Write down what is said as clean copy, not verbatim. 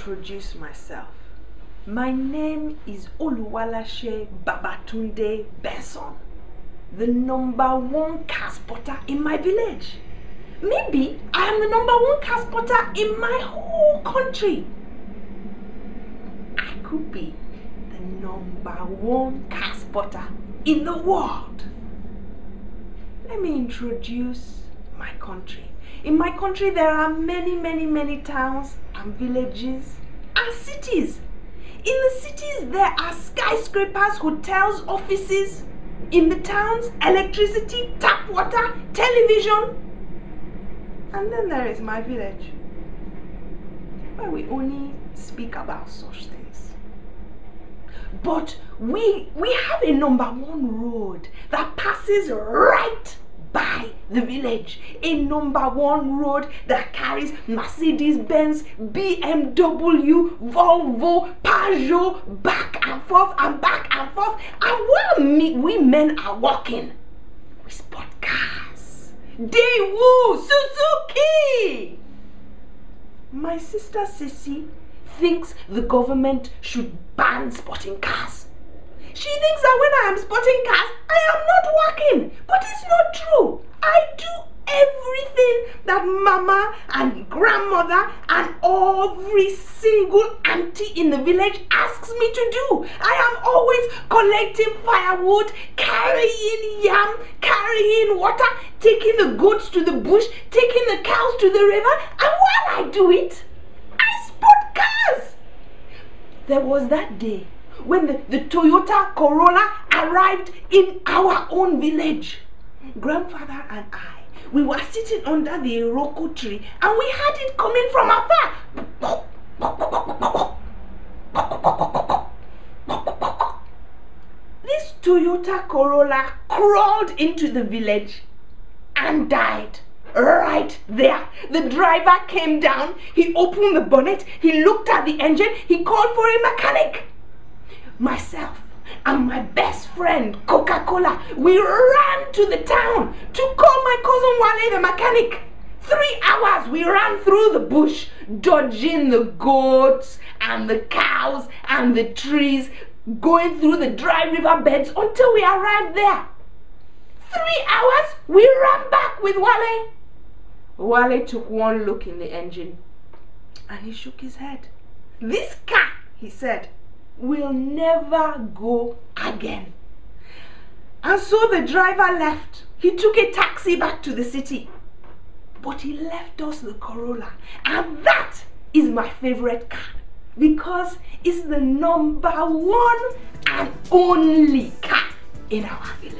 introduce myself. My name is Oluwalashe Babatunde Benson, the #1 car spotter in my village. Maybe I am the #1 car spotter in my whole country. I could be the #1 car spotter in the world. Let me introduce my country. In my country, there are many towns and villages and cities. In the cities, there are skyscrapers, hotels, offices. In the towns, electricity, tap water, television. And then there is my village, where we only speak about such things. But we have a #1 road that passes right by the village. A #1 road that carries Mercedes Benz, BMW, Volvo, Peugeot back and forth and back and forth. And while we men are walking, we spot cars. Daewoo, Suzuki! My sister Sissy thinks the government should ban spotting cars. She thinks that when I am spotting cars, I am not working. But it's not true. I do everything that mama and grandmother and every single auntie in the village asks me to do. I am always collecting firewood, carrying yam, carrying water, taking the goats to the bush, taking the cows to the river. And while I do it, I spot cars. There was that day when the Toyota Corolla arrived in our own village. Grandfather and I, we were sitting under the Iroko tree and we heard it coming from afar. This Toyota Corolla crawled into the village and died right there. The driver came down, he opened the bonnet, he looked at the engine, he called for a mechanic. Myself and my best friend Coca-Cola, we ran to the town to call my cousin Wale the mechanic. 3 hours we ran through the bush, dodging the goats and the cows and the trees, going through the dry river beds until we arrived there. 3 hours we ran back with Wale. Wale took one look in the engine and he shook his head. This car, he said, will never go again. And so the driver left. He took a taxi back to the city. But he left us the Corolla. And that is my favorite car, because it's the #1 and only car in our village.